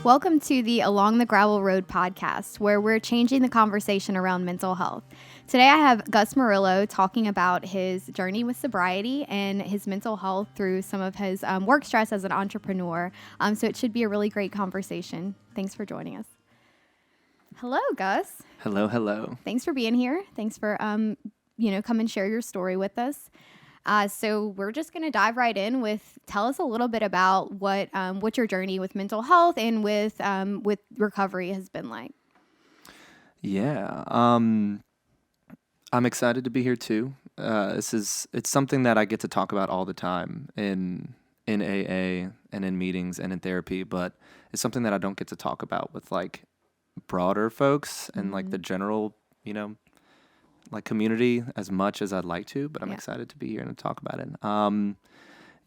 Welcome to the Along the Gravel Road podcast, where we're changing the conversation around mental health. Today I have Gus Murillo talking about his journey with sobriety and his mental health through some of his work stress as an entrepreneur. So it should be a really great conversation. Thanks for joining us. Hello, Gus. Hello, hello. Thanks for being here. Thanks for come and share your story with us. So we're just going to dive right in with tell us a little bit about what your journey with mental health and with recovery has been like. Yeah, I'm excited to be here too. It's something that I get to talk about all the time in AA and in meetings and in therapy, but it's something that I don't get to talk about with like broader folks and like the general, like community as much as I'd like to, but I'm excited to be here and to talk about it.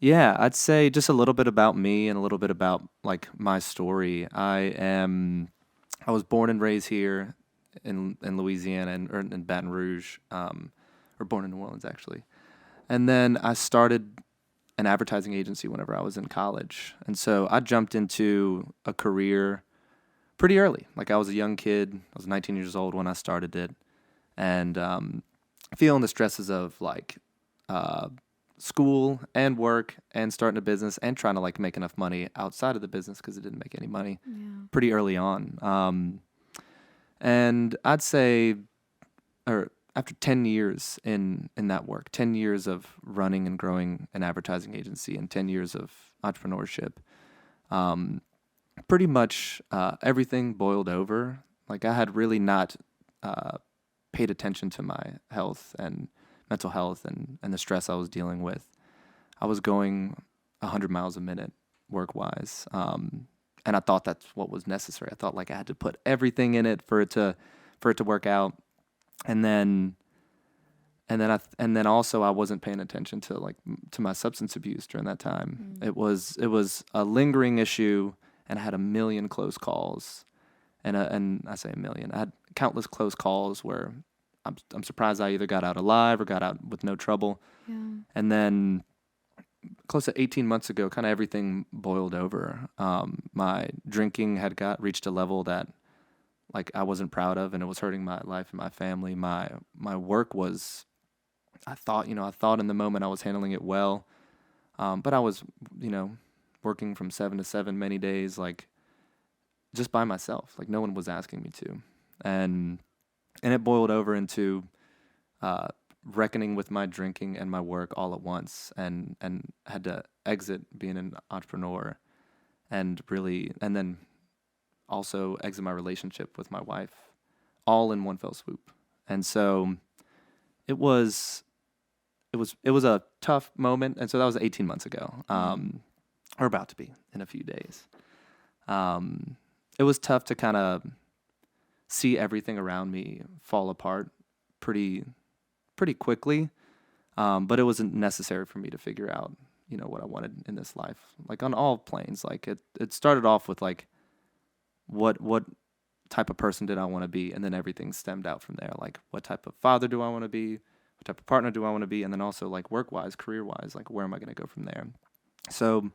I'd say just a little bit about me and a little bit about like my story. I was born and raised here in Louisiana or in Baton Rouge, or born in New Orleans actually. And then I started an advertising agency whenever I was in college. And so I jumped into a career pretty early. Like I was a young kid. I was 19 years old when I started it. And feeling the stresses of like school and work and starting a business and trying to like make enough money outside of the business because it didn't make any money pretty early on. And I'd say, or after 10 years in that work, 10 years of running and growing an advertising agency and 10 years of entrepreneurship, pretty much everything boiled over. Like I had really not paid attention to my health and mental health and the stress I was dealing with. I was going 100 miles a minute work-wise, and I thought that's what was necessary. I thought like I had to put everything in it for it to work out, and then also I wasn't paying attention to my substance abuse during that time. It was a lingering issue, and I had a million close calls. And I say a million. I had countless close calls where I'm surprised I either got out alive or got out with no trouble. Yeah. And then close to 18 months ago, kind of everything boiled over. My drinking had reached a level that like I wasn't proud of, and it was hurting my life and my family. My work was, I thought in the moment I was handling it well, but I was, working from 7 to 7 many days, like just by myself. Like no one was asking me to. And it boiled over into reckoning with my drinking and my work all at once, and had to exit being an entrepreneur and then also exit my relationship with my wife all in one fell swoop. And so it was a tough moment. And so that was 18 months ago, or about to be in a few days. It was tough to kind of see everything around me fall apart pretty quickly, but it wasn't necessary for me to figure out, what I wanted in this life. Like on all planes, like it started off with like what type of person did I want to be, and then everything stemmed out from there. Like what type of father do I want to be? What type of partner do I want to be? And then also like work-wise, career-wise, like where am I going to go from there? So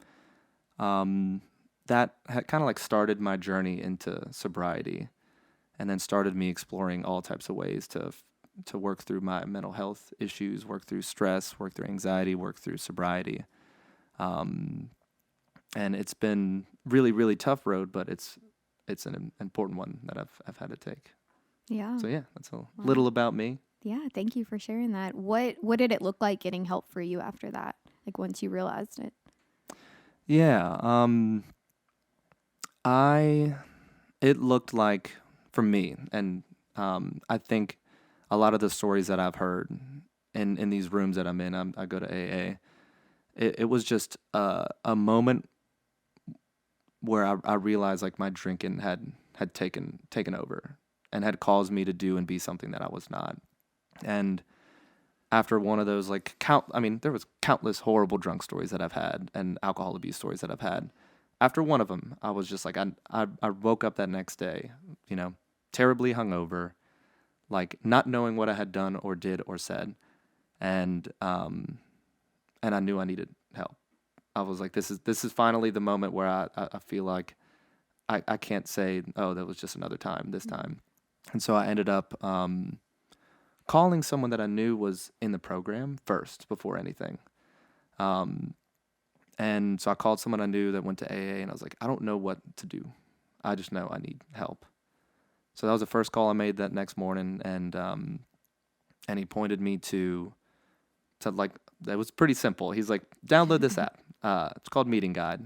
that had kind of like started my journey into sobriety, and then started me exploring all types of ways to work through my mental health issues, work through stress, work through anxiety, work through sobriety. And it's been really, really tough road, but it's an important one that I've had to take. Yeah. So yeah, that's a little about me. Yeah, thank you for sharing that. What did it look like getting help for you after that? Like once you realized it? Yeah, it looked like for me, and I think a lot of the stories that I've heard in these rooms that I'm in, I go to AA. It was just a moment where I realized like my drinking had taken over and had caused me to do and be something that I was not. And after one of those, like there was countless horrible drunk stories that I've had and alcohol abuse stories that I've had. After one of them, I was just like, I woke up that next day, terribly hungover, like not knowing what I had done or did or said, and I knew I needed help. I was like, this is finally the moment where I feel like I can't say, oh, that was just another time this time. And so I ended up calling someone that I knew was in the program first before anything. And so I called someone I knew that went to AA, and I was like, I don't know what to do. I just know I need help. So that was the first call I made that next morning, and he pointed me to like, it was pretty simple. He's like, download this app. It's called Meeting Guide.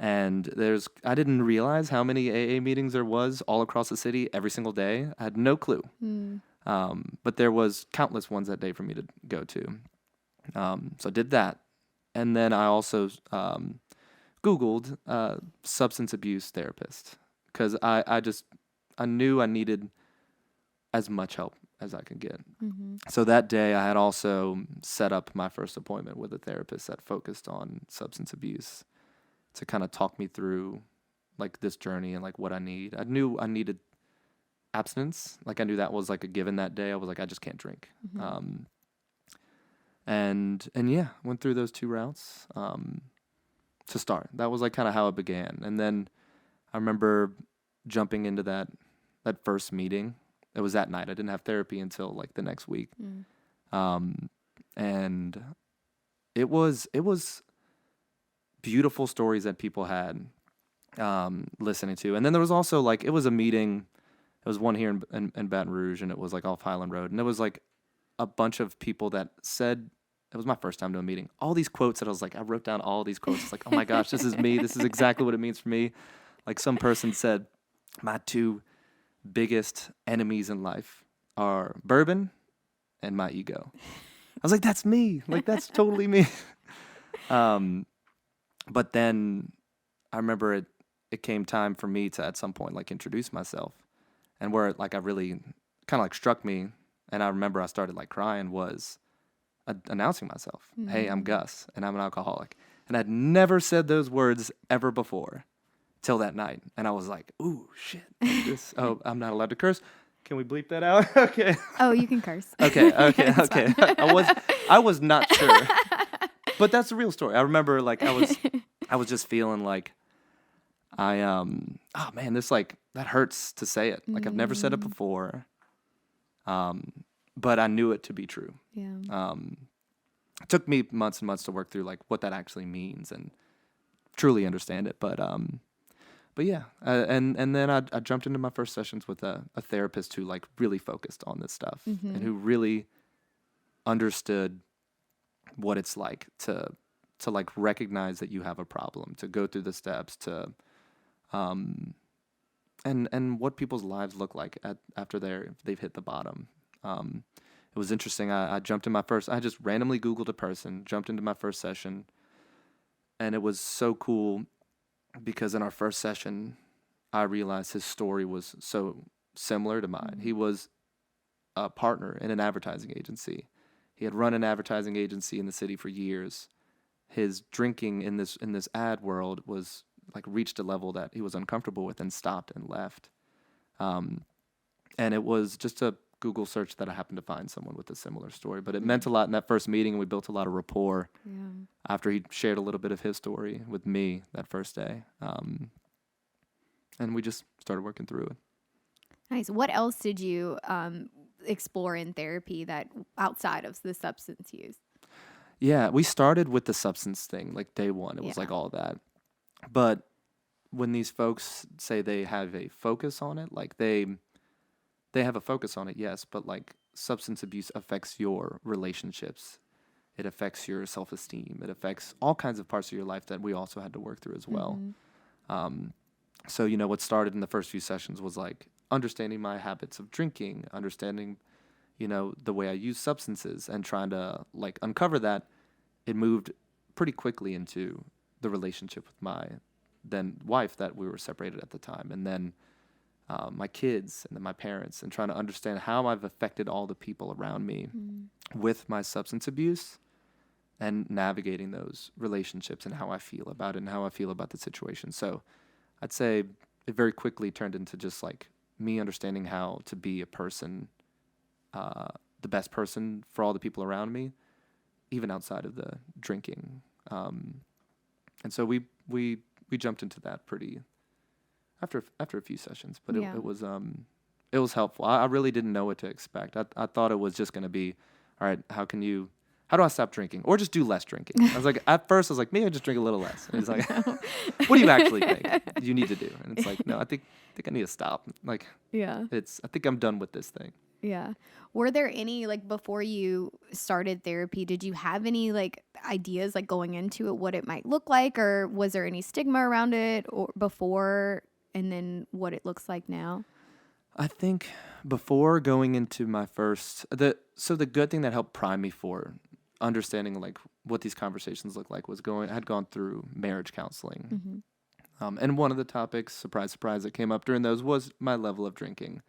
And I didn't realize how many AA meetings there was all across the city every single day. I had no clue. But there was countless ones that day for me to go to. So I did that. And then I also Googled substance abuse therapist, because I knew I needed as much help as I could get. So that day I had also set up my first appointment with a therapist that focused on substance abuse to kind of talk me through like this journey and like what I need. I knew I needed abstinence. Like I knew that was like a given that day. I was like, I just can't drink. And yeah, went through those 2 routes to start. That was like kind of how it began. And then I remember jumping into that first meeting. It was that night. I didn't have therapy until like the next week. And it was beautiful stories that people had listening to. And then there was also like, it was a meeting. It was one here in Baton Rouge, and it was like off Highland Road. And it was like a bunch of people that said, it was my first time to a meeting, all these quotes that I was like, I wrote down all these quotes. It's like, oh my gosh, this is me. This is exactly what it means for me. Like some person said, my 2 biggest enemies in life are bourbon and my ego. I was like, that's me. Like, that's totally me. But then I remember it came time for me to at some point like introduce myself, and where like I really kind of like struck me, and I remember I started like crying, was announcing myself. Hey, I'm Gus, and I'm an alcoholic. And I'd never said those words ever before till that night. And I was like, ooh, shit. Oh, I'm not allowed to curse. Can we bleep that out? Okay. Oh, you can curse. Okay. I was not sure. But that's the real story. I remember like I was just feeling like oh man, this like, that hurts to say it. Like I've never said it before. But I knew it to be true. Yeah. It took me months and months to work through like what that actually means and truly understand it. But yeah, and then I jumped into my first sessions with a therapist who like really focused on this stuff and who really understood what it's like to like recognize that you have a problem, to go through the steps, to and what people's lives look like after they've hit the bottom. It was interesting. I just randomly Googled a person, jumped into my first session, and it was so cool because in our first session, I realized his story was so similar to mine. He was a partner in an advertising agency. He had run an advertising agency in the city for years. His drinking in this ad world was like reached a level that he was uncomfortable with and stopped and left. And it was just a Google search that I happened to find someone with a similar story. But it meant a lot in that first meeting, and we built a lot of rapport after he shared a little bit of his story with me that first day. And we just started working through it. Nice. What else did you explore in therapy that outside of the substance use? Yeah, we started with the substance thing, like day one. It was like all that. But when these folks say they have a focus on it, like they have a focus on it, yes, but like substance abuse affects your relationships. It affects your self-esteem. It affects all kinds of parts of your life that we also had to work through as well. So, what started in the first few sessions was like understanding my habits of drinking, understanding, the way I use substances, and trying to like uncover that. It moved pretty quickly into the relationship with my then wife that we were separated at the time. And then my kids, and then my parents, and trying to understand how I've affected all the people around me with my substance abuse, and navigating those relationships and how I feel about it and how I feel about the situation. So I'd say it very quickly turned into just like me understanding how to be a person, the best person for all the people around me, even outside of the drinking. And so we jumped into that pretty after a few sessions, but Yeah. it was helpful. I really didn't know what to expect. I thought it was just going to be, all right, how do I stop drinking or just do less drinking? I was like, at first I was like, maybe I just drink a little less. And he's like, what do you actually think you need to do? And it's like, no, I think I need to stop. Like, Yeah. I think I'm done with this thing. Yeah. Were there any, like, before you started therapy, did you have any, like, ideas, like, going into it, what it might look like, or was there any stigma around it or before, and then what it looks like now? I think before going into my the good thing that helped prime me for understanding like what these conversations look like was I had gone through marriage counseling. And one of the topics, surprise, surprise, that came up during those was my level of drinking.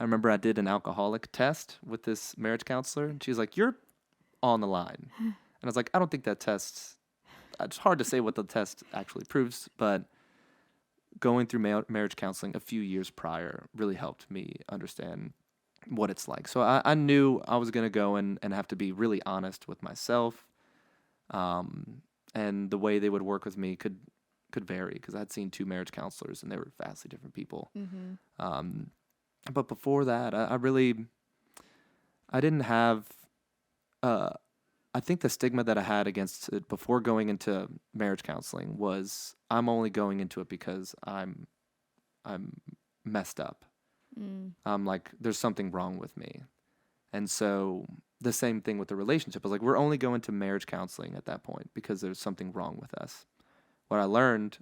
I remember I did an alcoholic test with this marriage counselor, and she's like, "You're on the line." And I was like, "I don't think that test, it's hard to say what the test actually proves, but going through marriage counseling a few years prior really helped me understand what it's like." So I knew I was going to go and have to be really honest with myself. And the way they would work with me could vary because I had seen 2 marriage counselors and they were vastly different people. But before that, I didn't have, I think the stigma that I had against it before going into marriage counseling was I'm only going into it because I'm messed up. I'm like, there's something wrong with me. And so the same thing with the relationship. I was like, we're only going to marriage counseling at that point because there's something wrong with us. What I learned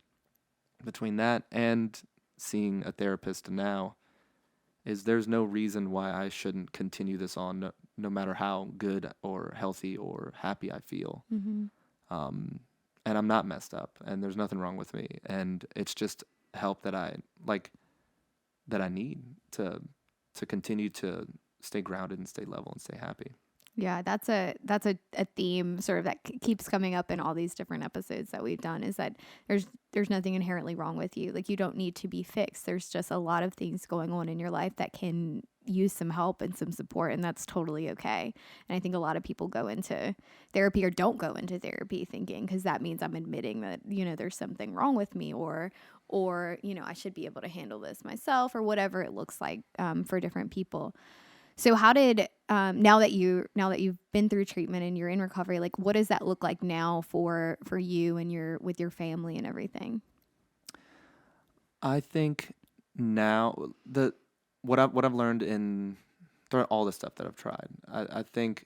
between that and seeing a therapist now is there's no reason why I shouldn't continue this on no matter how good or healthy or happy I feel. And I'm not messed up and there's nothing wrong with me. And it's just help that I need to continue to stay grounded and stay level and stay happy. Yeah, that's a theme sort of that keeps coming up in all these different episodes that we've done, is that there's nothing inherently wrong with you. Like, you don't need to be fixed. There's just a lot of things going on in your life that can use some help and some support, and that's totally okay. And I think a lot of people go into therapy or don't go into therapy thinking, because that means I'm admitting that, there's something wrong with me, or I should be able to handle this myself, or whatever it looks like for different people. So how did now that you've been through treatment and you're in recovery, like, what does that look like now for you and with your family and everything? I think now what I've learned throughout all the stuff that I've tried, I think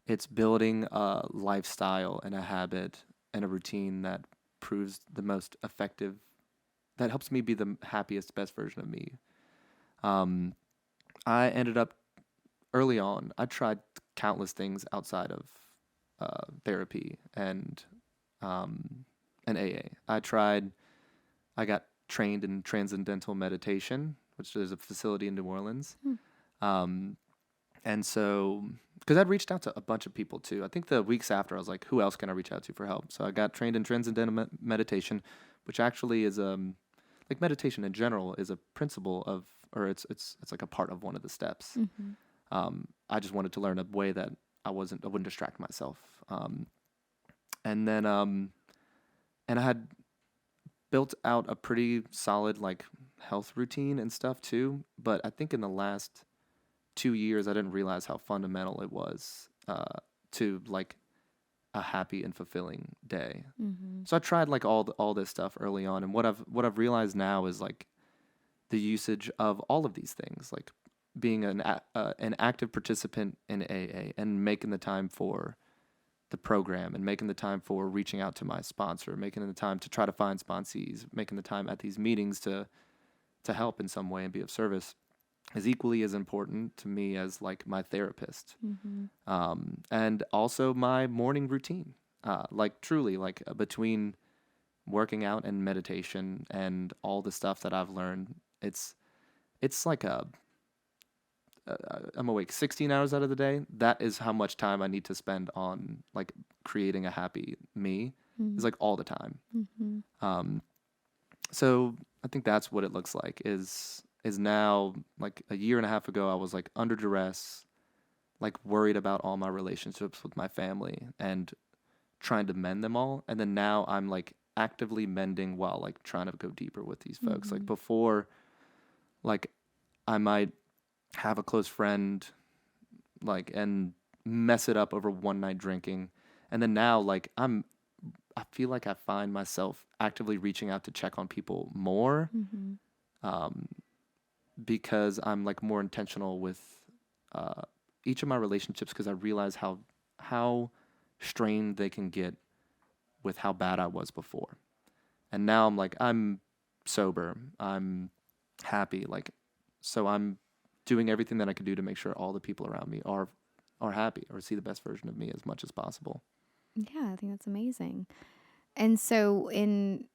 it's building a lifestyle and a habit and a routine that proves the most effective, that helps me be the happiest, best version of me. I ended up early on, I tried countless things outside of therapy and AA. I got trained in transcendental meditation, which is a facility in New Orleans. And so, because I'd reached out to a bunch of people too. I think the weeks after, I was like, who else can I reach out to for help? So I got trained in transcendental meditation, which actually is like meditation in general is a principle of, or it's like a part of one of the steps. I just wanted to learn a way that I wouldn't distract myself. And then, and I had built out a pretty solid like health routine and stuff too. But I think in the last 2 years, I didn't realize how fundamental it was to like a happy and fulfilling day. So I tried like all this stuff early on, and what I've realized now is like the usage of all of these things, like being an active participant in AA and making the time for the program and making the time for reaching out to my sponsor, making the time to try to find sponsees, making the time at these meetings to help in some way and be of service is equally as important to me as like my therapist. And also my morning routine, like truly like between working out and meditation and all the stuff that I've learned, it's like I'm awake 16 hours out of the day. That is how much time I need to spend on like creating a happy me. It's like all the time. So I think that's what it looks like is now like a year and a half ago, I was like under duress, like worried about all my relationships with my family and trying to mend them all. And then now I'm like actively mending while like trying to go deeper with these folks. Mm-hmm. Like before, like I might have a close friend like and mess it up over one night drinking. And then now like I feel like I find myself actively reaching out to check on people more, Mm-hmm. um, because I'm like more intentional with uh, each of my relationships because I realize how strained they can get with how bad I was before. And now I'm like I'm sober, I'm happy, like so I'm doing everything that I can do to make sure all the people around me are happy or see the best version of me as much as possible. Yeah, I think that's amazing. And so in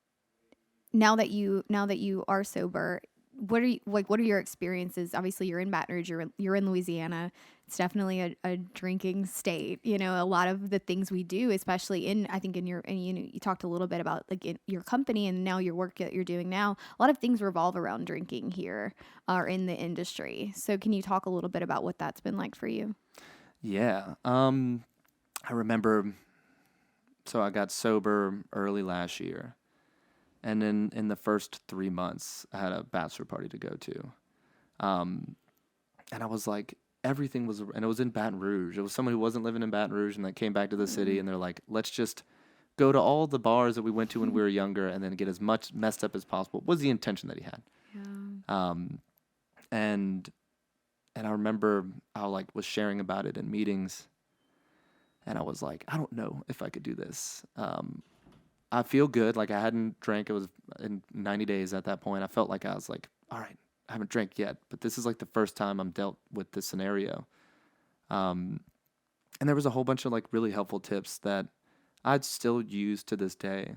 now that you are sober, what are your experiences? Obviously, you're in Baton Rouge, you're in Louisiana. It's definitely a drinking state. You know, a lot of the things we do, especially I think in your, and you talked a little bit about like in your company and now your work that you're doing now. A lot of things revolve around drinking here, or in the industry. So, can you talk a little bit about what that's been like for you? Yeah. I remember, so I got sober early last year. And then in the first 3 months, I had a bachelor party to go to. Um, and I was like, everything was, and it was in Baton Rouge. It was someone who wasn't living in Baton Rouge and that came back to the city. And they're like, let's just go to all the bars that we went to when we were younger and then get as much messed up as possible, was the intention that he had. Yeah. Um, and, and I remember I like was sharing about it in meetings. And I was like, I don't know if I could do this. I feel good. Like I hadn't drank. It was in 90 days at that point. I felt like I was like, all right, I haven't drank yet, but this is like the first time I'm dealt with this scenario. And there was a whole bunch of like really helpful tips that I'd still use to this day.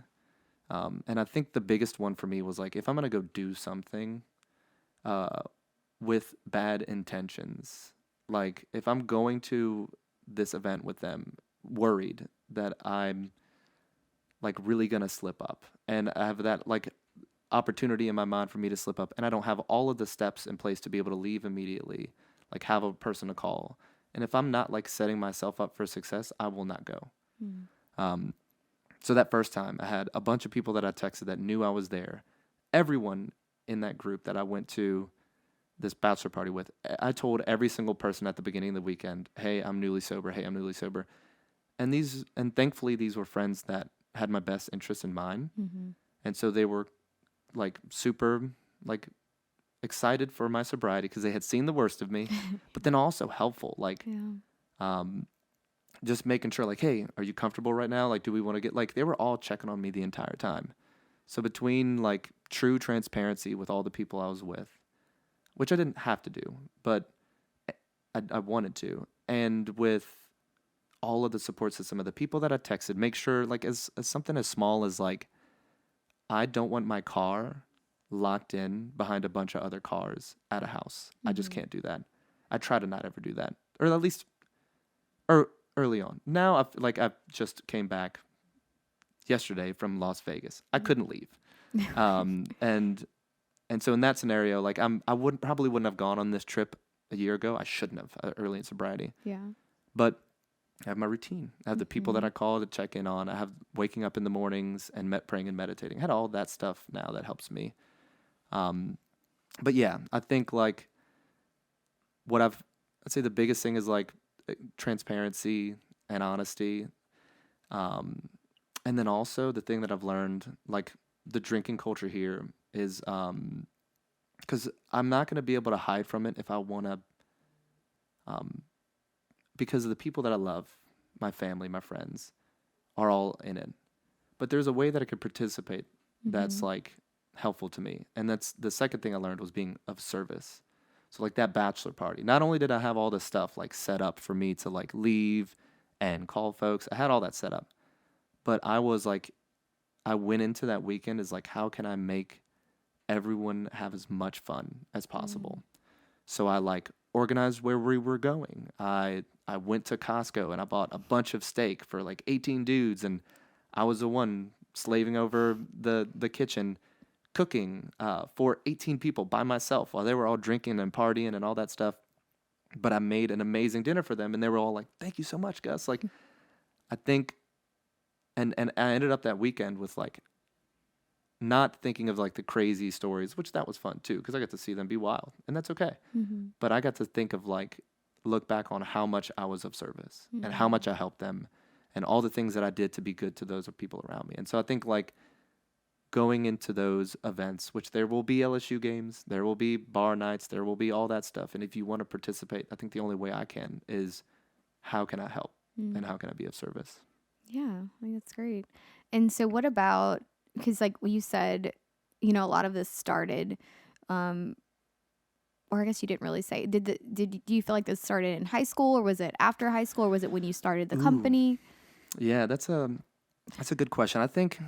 And I think the biggest one for me was like, if I'm going to go do something uh, with bad intentions, like if I'm going to this event with them worried that I'm like really gonna slip up and I have that like opportunity in my mind for me to slip up and I don't have all of the steps in place to be able to leave immediately, like have a person to call. And if I'm not like setting myself up for success, I will not go. Mm. Um, so that first time I had a bunch of people that I texted that knew I was there. Everyone in that group that I went to this bachelor party with, I told every single person at the beginning of the weekend, hey, I'm newly sober. Hey, I'm newly sober. And thankfully these were friends that had my best interest in mind. Mm-hmm. And so they were like super like excited for my sobriety because they had seen the worst of me, but then also helpful, like Yeah. um, just making sure like, hey, are you comfortable right now? Like, do we want to get like they were all checking on me the entire time. So between like true transparency with all the people I was with, which I didn't have to do, but I wanted to, and with all of the support system of the people that I texted, make sure like as something as small as like I don't want my car locked in behind a bunch of other cars at a house. Mm-hmm. I just can't do that. I try to not ever do that, or at least early on. Now I've just came back yesterday from Las Vegas. I couldn't leave, and so in that scenario, like I probably wouldn't have gone on this trip a year ago. I shouldn't have early in sobriety. Yeah. But I have my routine. I have the people that I call to check in on. I have waking up in the mornings and praying and meditating. I had all that stuff now that helps me. But yeah, I think like I'd say the biggest thing is like transparency and honesty. And then also the thing that I've learned, like the drinking culture here is, because I'm not going to be able to hide from it if I want to, because of the people that I love, my family, my friends, are all in it. But there's a way that I could participate that's like helpful to me. And that's the second thing I learned was being of service. So like that bachelor party, not only did I have all this stuff like set up for me to like leave and call folks, I had all that set up. But I went into that weekend as like, how can I make everyone have as much fun as possible? So I like organized where we were going. I went to Costco and I bought a bunch of steak for like 18 dudes, and I was the one slaving over the kitchen, cooking for 18 people by myself while they were all drinking and partying and all that stuff. But I made an amazing dinner for them, and they were all like, "Thank you so much, Gus." Like, I think, and I ended up that weekend with like not thinking of like the crazy stories, which that was fun too, because I got to see them be wild, and that's okay. But I got to think of like, look back on how much I was of service and how much I helped them and all the things that I did to be good to those people around me. And so I think like going into those events, which there will be LSU games, there will be bar nights, there will be all that stuff. And if you want to participate, I think the only way I can is how can I help and how can I be of service? Yeah, I think that's great. And so what about, because like you said, you know, a lot of this started, or I guess you didn't really say, do you feel like this started in high school, or was it after high school, or was it when you started the company? Yeah, that's a good question. I think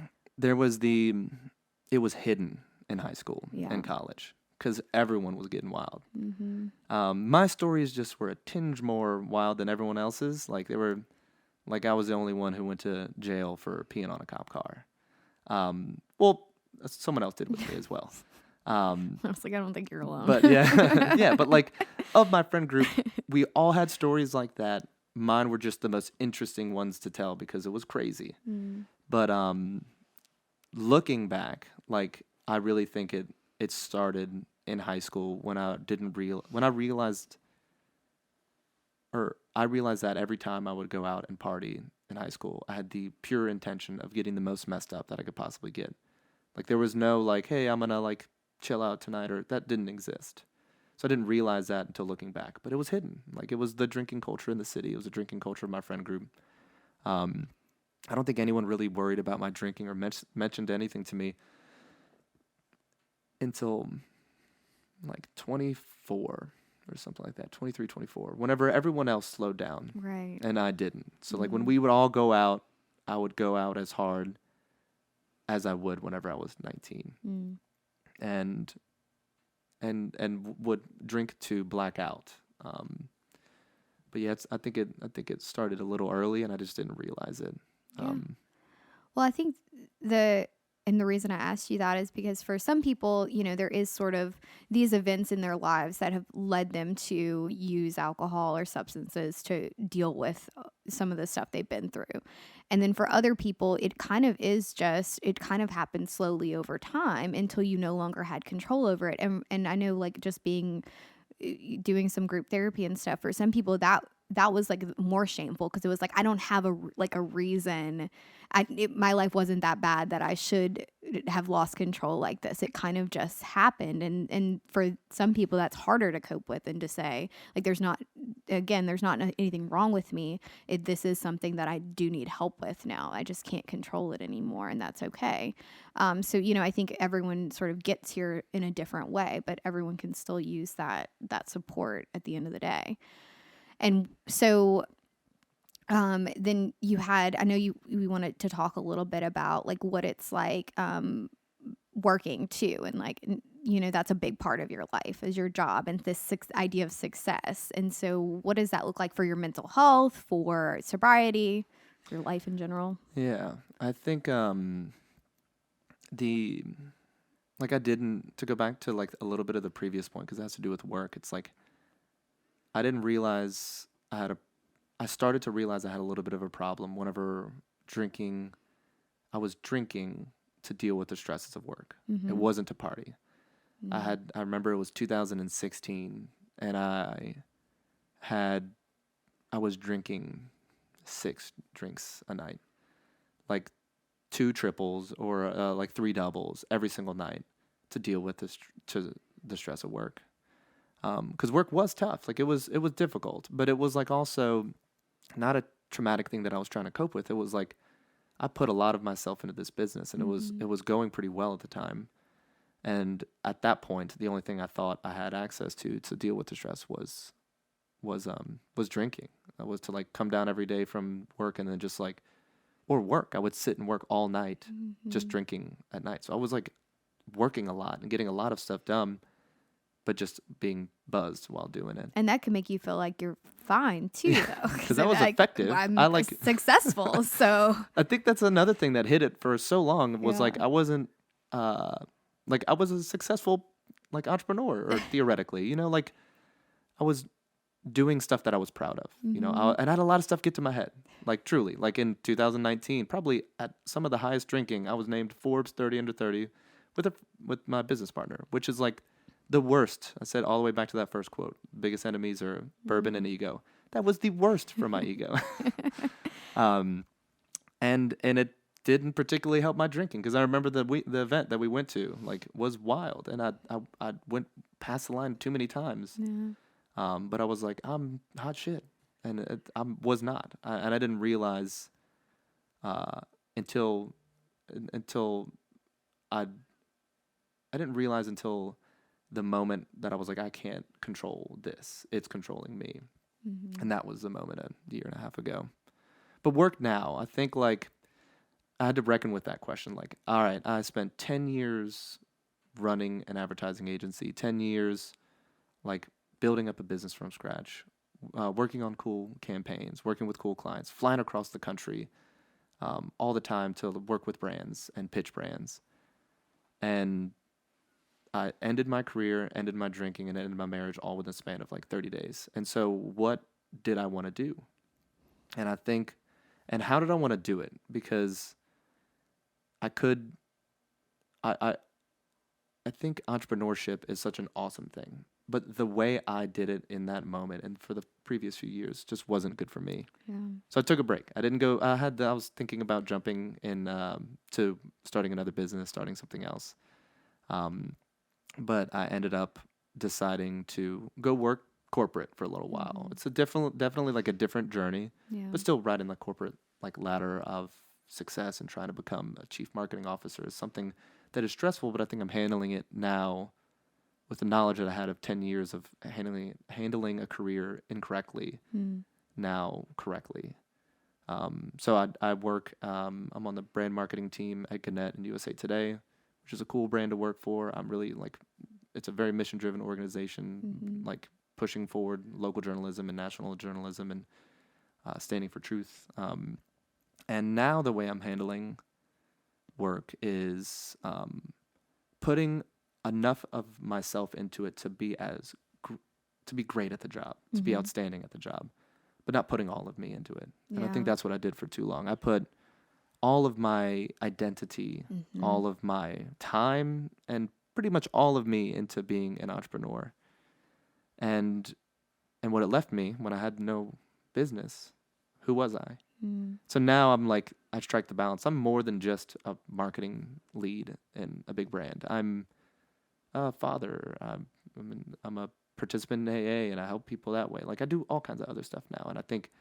it was hidden in high school and college because everyone was getting wild. My stories just were a tinge more wild than everyone else's. Like I was the only one who went to jail for peeing on a cop car. Well, someone else did with me as well. I was like, I don't think you're alone. But yeah, yeah. But like of my friend group, we all had stories like that. Mine were just the most interesting ones to tell because it was crazy. But looking back, like I really think it started in high school when I realized that every time I would go out and party in high school, I had the pure intention of getting the most messed up that I could possibly get. Like there was no like, hey, I'm gonna like chill out tonight, or that didn't exist. So I didn't realize that until looking back, but it was hidden. Like it was the drinking culture in the city. It was the drinking culture of my friend group. I don't think anyone really worried about my drinking or mentioned anything to me until like 24 or something like that, 23, 24, whenever everyone else slowed down. Right. And I didn't. So like when we would all go out, I would go out as hard as I would whenever I was 19. And would drink to black out. But yeah, I think it started a little early, and I just didn't realize it. Yeah. Well, I think the reason I asked you that is because for some people, you know, there is sort of these events in their lives that have led them to use alcohol or substances to deal with some of the stuff they've been through. And then for other people, it kind of happened slowly over time until you no longer had control over it. And I know like just doing some group therapy and stuff, for some people that was like more shameful because it was like, I don't have a reason. My life wasn't that bad that I should have lost control like this. It kind of just happened. And for some people that's harder to cope with than to say like, there's not anything wrong with me. This is something that I do need help with now. I just can't control it anymore. And that's okay. So, you know, I think everyone sort of gets here in a different way, but everyone can still use that support at the end of the day. And so then you had, I know we wanted to talk a little bit about like what it's like working too. And like, you know, that's a big part of your life is your job and this idea of success. And so what does that look like for your mental health, for sobriety, for your life in general? Yeah, I think to go back to like a little bit of the previous point, because it has to do with work. It's like, I didn't realize I started to realize I had a little bit of a problem whenever I was drinking to deal with the stresses of work. It wasn't to party. I remember it was 2016 and I was drinking 6 drinks a night, like 2 triples or like 3 doubles every single night to deal with the stress of work. Because work was tough. Like it was difficult, but it was like also not a traumatic thing that I was trying to cope with. It was like I put a lot of myself into this business, and it was going pretty well at the time. And at that point, the only thing I thought I had access to deal with the stress was drinking. I was to like come down every day from work and then just like, or work. I would sit and work all night, just drinking at night. So I was like working a lot and getting a lot of stuff done, but just being buzzed while doing it. And that can make you feel like you're fine too, though. Because that was effective. I like successful, so. I think that's another thing that hit it for so long was like I wasn't, I was a successful like entrepreneur or theoretically, you know, like I was doing stuff that I was proud of, you know, and I had a lot of stuff get to my head, like truly, like in 2019, probably at some of the highest drinking, I was named Forbes 30 under 30 with my business partner, which is like the worst. I said all the way back to that first quote, biggest enemies are bourbon and ego. That was the worst for my ego. And it didn't particularly help my drinking, because I remember the event that we went to, like, was wild, and I went past the line too many times. But I was like, I'm hot shit, and I was not, and I didn't realize until I didn't realize until the moment that I was like, I can't control this; it's controlling me, and that was the moment a year and a half ago. But work now, I think, like, I had to reckon with that question. Like, all right, I spent 10 years running an advertising agency, 10 years, like, building up a business from scratch, working on cool campaigns, working with cool clients, flying across the country all the time to work with brands and pitch brands. And I ended my career, ended my drinking, and ended my marriage all within a span of like 30 days. And so what did I want to do? And I think, and how did I want to do it? Because I think entrepreneurship is such an awesome thing, but the way I did it in that moment and for the previous few years just wasn't good for me. Yeah. So I took a break. I didn't go. I was thinking about jumping in to starting another business, starting something else. But I ended up deciding to go work corporate for a little while. It's definitely like a different journey, but still riding the corporate like ladder of success and trying to become a chief marketing officer is something that is stressful, but I think I'm handling it now with the knowledge that I had of 10 years of handling a career incorrectly, now correctly. So I work, I'm on the brand marketing team at Gannett and USA Today, which is a cool brand to work for. I'm really like, it's a very mission-driven organization, like pushing forward local journalism and national journalism and standing for truth. And now the way I'm handling work is putting enough of myself into it to be to be great at the job, to be outstanding at the job, but not putting all of me into it. And I think that's what I did for too long. I put all of my identity, all of my time, and pretty much all of me into being an entrepreneur. And what it left me when I had no business, who was I? So now I'm like, I strike the balance. I'm more than just a marketing lead in a big brand. I'm a father. I'm a participant in AA, and I help people that way. Like, I do all kinds of other stuff now, and I think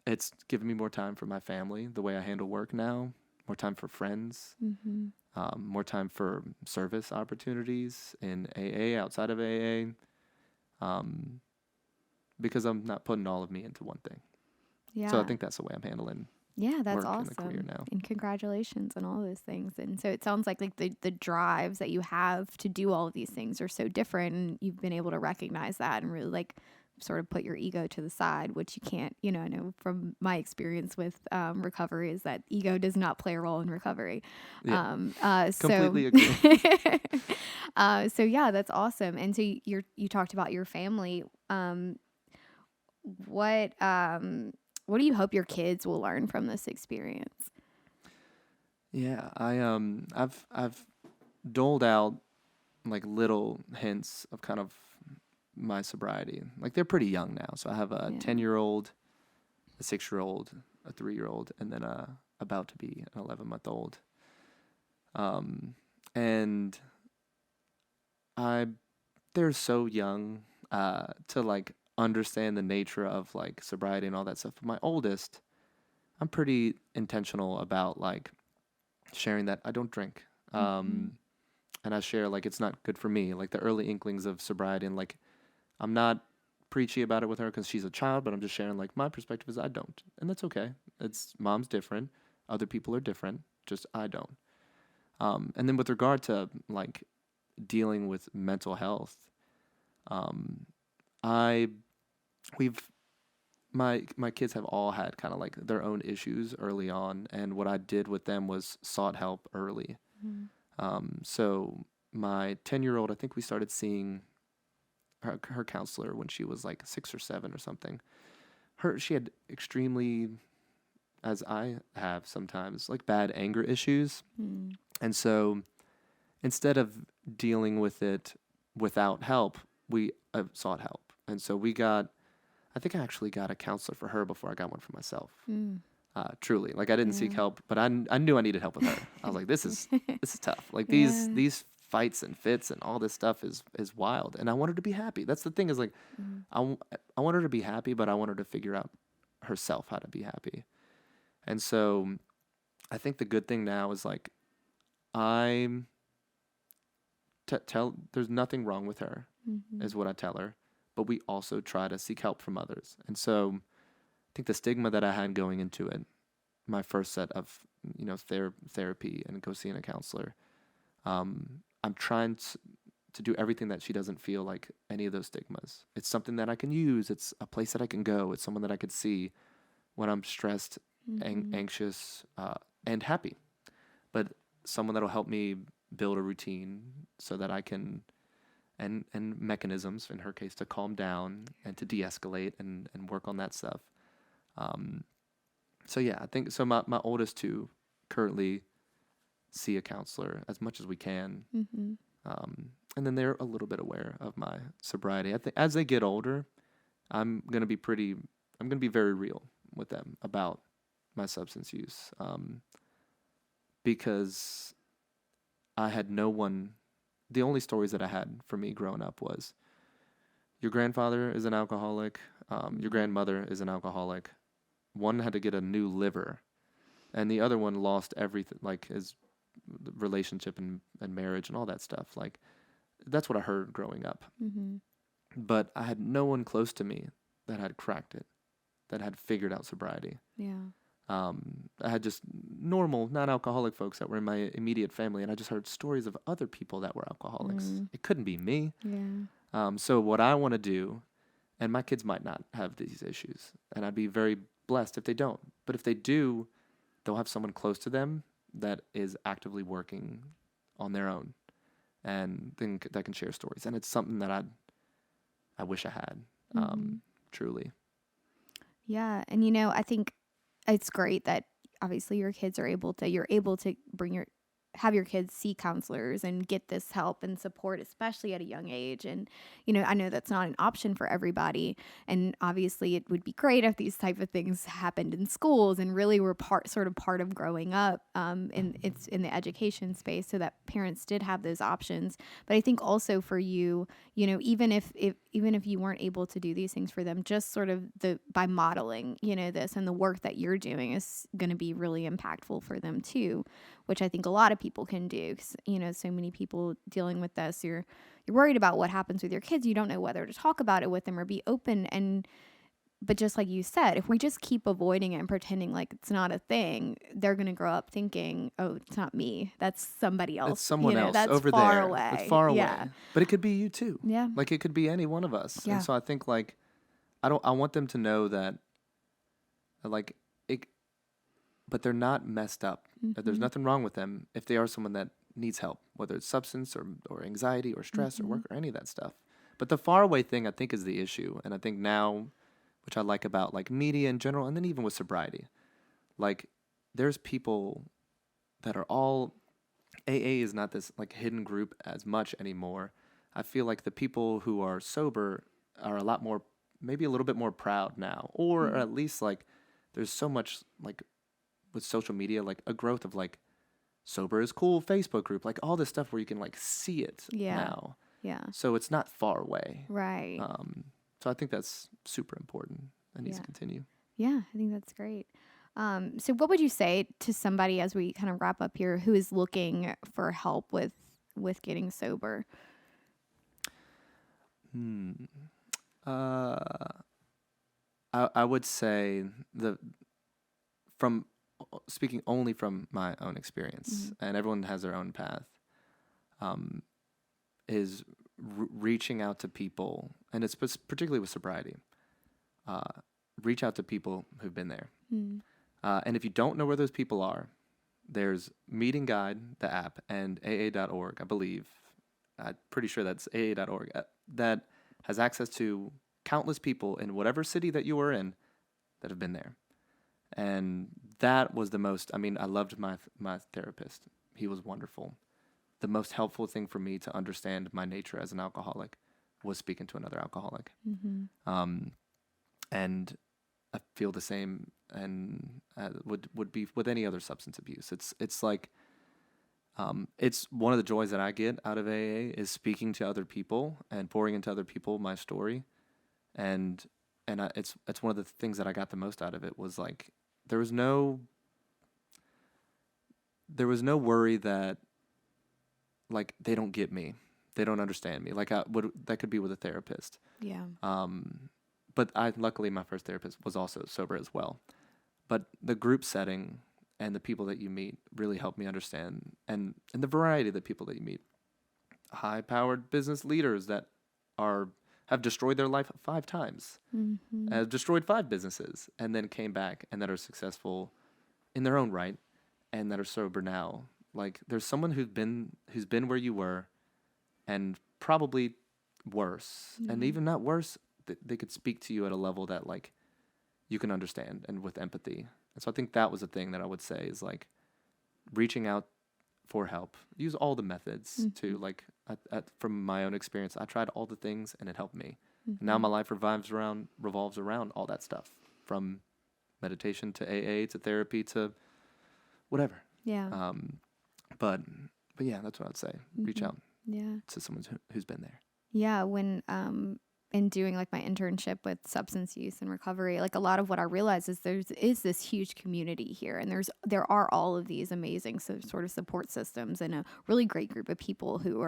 it's given me more time for my family, the way I handle work now, more time for friends, more time for service opportunities in AA, outside of AA, because I'm not putting all of me into one thing. Yeah. So I think that's the way I'm handling that's work awesome. in the career now. And congratulations on all those things. And so it sounds like the drives that you have to do all of these things are so different, and you've been able to recognize that and really like sort of put your ego to the side, which you can't, I know from my experience with recovery is that ego does not play a role in recovery. Yeah. Completely agree. So yeah, that's awesome. And so you talked about your family. What do you hope your kids will learn from this experience? Yeah, I've doled out like little hints of kind of my sobriety. Like, they're pretty young now, so I have a 10-year-old, a 6-year-old, a 3-year-old, and then about to be an 11-month-old. And they're so young to like understand the nature of like sobriety and all that stuff. But my oldest, I'm pretty intentional about like sharing that I don't drink. And I share like it's not good for me, like the early inklings of sobriety, and like I'm not preachy about it with her because she's a child, but I'm just sharing like my perspective is I don't, and that's okay. It's mom's different, other people are different, just I don't. And then with regard to like dealing with mental health, my kids have all had kind of like their own issues early on, and what I did with them was sought help early. So my 10-year-old, I think we started seeing her counselor when she was like 6 or 7 or something. She had extremely, as I have sometimes, like bad anger issues. And so instead of dealing with it without help, we sought help. And so I think I actually got a counselor for her before I got one for myself. Truly, like I didn't seek help, but I knew I needed help with her. I was like, this is tough. Like these fights and fits and all this stuff is wild. And I want her to be happy. That's the thing is like, I want her to be happy, but I want her to figure out herself how to be happy. And so I think the good thing now is like, there's nothing wrong with her, is what I tell her. But we also try to seek help from others. And so I think the stigma that I had going into it, my first set of, therapy and go seeing a counselor, I'm trying to do everything that she doesn't feel like any of those stigmas. It's something that I can use. It's a place that I can go. It's someone that I could see when I'm stressed, anxious, and happy. But someone that'll help me build a routine so that I can, and mechanisms, in her case, to calm down and to de-escalate and work on that stuff. So yeah, I think, so my oldest two currently see a counselor as much as we can. And then they're a little bit aware of my sobriety. I think as they get older, I'm going to be very real with them about my substance use. Because I had no one, the only stories that I had for me growing up was, your grandfather is an alcoholic, your grandmother is an alcoholic. One had to get a new liver, and the other one lost everything, like his relationship and marriage and all that stuff. Like, that's what I heard growing up. But I had no one close to me that had cracked it, that had figured out sobriety. I had just normal, non-alcoholic folks that were in my immediate family, and I just heard stories of other people that were alcoholics. It couldn't be me. So what I want to do, and my kids might not have these issues, and I'd be very blessed if they don't. But if they do, they'll have someone close to them that is actively working on their own, and then that can share stories. And it's something that I wish I had, truly. Yeah, and I think it's great that obviously you're able to have your kids see counselors and get this help and support, especially at a young age. And, I know that's not an option for everybody. And obviously it would be great if these type of things happened in schools and really were part of growing up in the education space, so that parents did have those options. But I think also for you, even if you weren't able to do these things for them, just sort of by modeling, this and the work that you're doing is going to be really impactful for them too, which I think a lot of people can do. 'Cause, so many people dealing with this, you're worried about what happens with your kids. You don't know whether to talk about it with them or be open. But just like you said, if we just keep avoiding it and pretending like it's not a thing, they're going to grow up thinking, oh, it's not me. That's somebody else. It's someone else that's over far there. away. It's far Yeah. away. But it could be you too. Yeah. Like, it could be any one of us. Yeah. And so I think, like, I want them to know that, like, but they're not messed up. There's nothing wrong with them if they are someone that needs help, whether it's substance or anxiety or stress or work or any of that stuff. But the far away thing, I think, is the issue. And I think now, which I like about like media in general, and then even with sobriety, like, there's people that are all, AA is not this like hidden group as much anymore. I feel like the people who are sober are a lot more, maybe a little bit more proud now, or at least like there's so much like with social media, like a growth of like sober is cool Facebook group, like all this stuff where you can like see it now. Yeah. So it's not far away. Right. So I think that's super important and needs to continue. Yeah, I think that's great. So what would you say to somebody, as we kind of wrap up here, who is looking for help with getting sober? I would say from speaking only from my own experience, and everyone has their own path, is reaching out to people, and it's particularly with sobriety, reach out to people who've been there. And if you don't know where those people are, there's Meeting Guide, the app, and AA.org, I believe. I'm pretty sure that's AA.org, that has access to countless people in whatever city that you were in that have been there. And that was the most, I mean, I loved my therapist. He was wonderful. The most helpful thing for me to understand my nature as an alcoholic was speaking to another alcoholic. And I feel the same, and would be with any other substance abuse. It's like, it's one of the joys that I get out of AA is speaking to other people and pouring into other people my story, and it's one of the things that I got the most out of it was like there was no worry that like they don't get me, they don't understand me, like that could be with a therapist. Yeah. But luckily my first therapist was also sober as well. But the group setting and the people that you meet really helped me understand, and the variety of the people that you meet. High-powered business leaders that have destroyed their life 5 times, have destroyed 5 businesses, and then came back and that are successful in their own right, and that are sober now. Like there's someone who's been where you were, and probably worse, and even not worse. They could speak to you at a level that like you can understand and with empathy. And so I think that was a thing that I would say is like reaching out for help. Use all the methods to like from my own experience. I tried all the things and it helped me. And now my life revolves around all that stuff, from meditation to AA to therapy to whatever. Yeah. But yeah, that's what I'd say. Reach out. Yeah. To someone who's been there. Yeah. When in doing like my internship with substance use and recovery, like a lot of what I realized is is this huge community here, and there are all of these amazing sort of support systems and a really great group of people who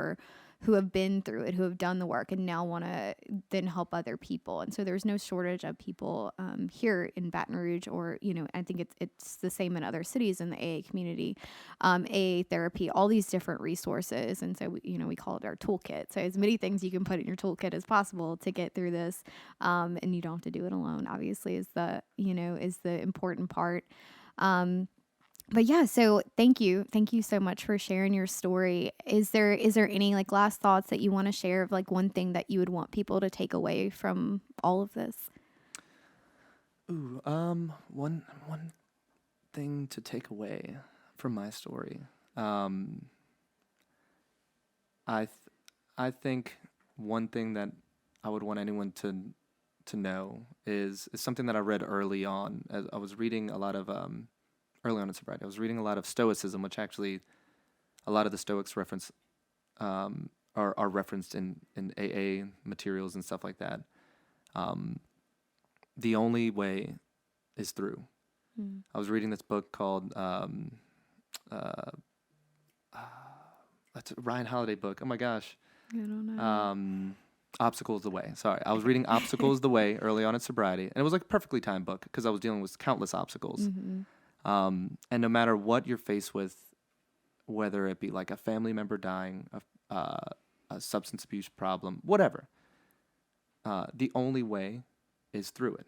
have been through it, who have done the work and now want to then help other people. And so there's no shortage of people here in Baton Rouge, or, I think it's the same in other cities in the AA community, AA therapy, all these different resources. And so, we call it our toolkit. So as many things you can put in your toolkit as possible to get through this. And you don't have to do it alone, obviously, is the important part. But yeah, so thank you so much for sharing your story. Is there any like last thoughts that you want to share of like one thing that you would want people to take away from all of this? Ooh, one thing to take away from my story. I think one thing that I would want anyone to know is something that I read early on. As I was reading a lot of early on in sobriety, I was reading a lot of Stoicism, which actually a lot of the Stoics reference are referenced in AA materials and stuff like that. The only way is through. I was reading this book called that's a Ryan Holiday book. Oh my gosh. I don't know. Obstacle is the Way. Sorry. I was reading Obstacle is the Way early on in sobriety, and it was like a perfectly timed book because I was dealing with countless obstacles. And no matter what you're faced with, whether it be like a family member dying, a substance abuse problem, whatever, the only way is through it.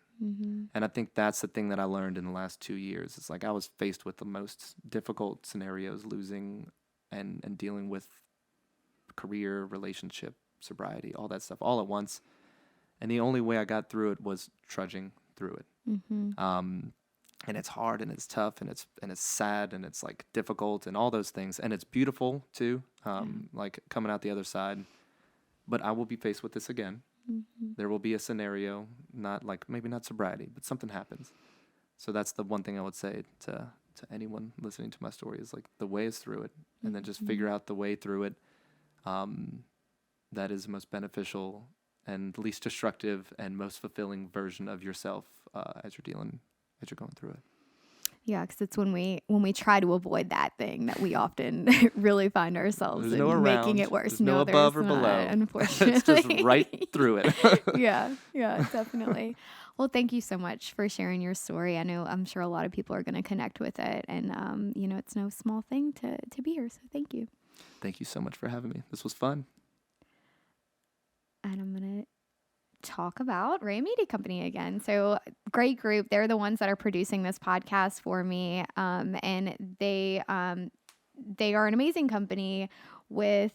And I think that's the thing that I learned in the last 2 years. It's like I was faced with the most difficult scenarios, losing and dealing with career, relationship, sobriety, all that stuff all at once. And the only way I got through it was trudging through it. And it's hard and it's tough and it's sad and it's like difficult and all those things. And it's beautiful too, like coming out the other side. But I will be faced with this again. There will be a scenario, not like maybe not sobriety, but something happens. So that's the one thing I would say to anyone listening to my story is like the way is through it, and then just figure out the way through it that is the most beneficial and least destructive and most fulfilling version of yourself as you're going through it. Yeah, because it's when we try to avoid that thing that we often really find ourselves making it worse. There's no above or below. Unfortunately. It's just right through it. Yeah, definitely. Well, thank you so much for sharing your story. I'm sure a lot of people are going to connect with it, and it's no small thing to be here. So thank you. Thank you so much for having me. This was fun. And I'm going to talk about Ray Media Company again. So great group. They're the ones that are producing this podcast for me. And they are an amazing company with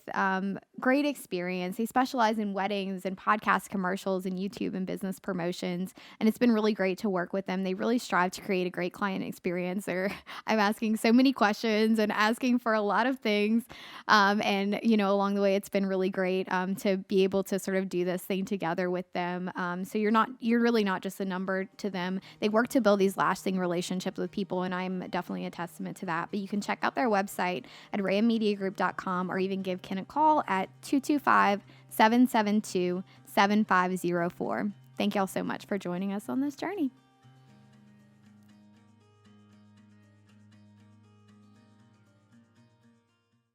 great experience. They specialize in weddings and podcast commercials and YouTube and business promotions. And it's been really great to work with them. They really strive to create a great client experience. I'm asking so many questions and asking for a lot of things. And, along the way, it's been really great to be able to sort of do this thing together with them. So you're really not just a number to them. They work to build these lasting relationships with people. And I'm definitely a testament to that. But you can check out their website at rammediagroup.com or even give Ken a call at 225-772-7504. Thank y'all so much for joining us on this journey.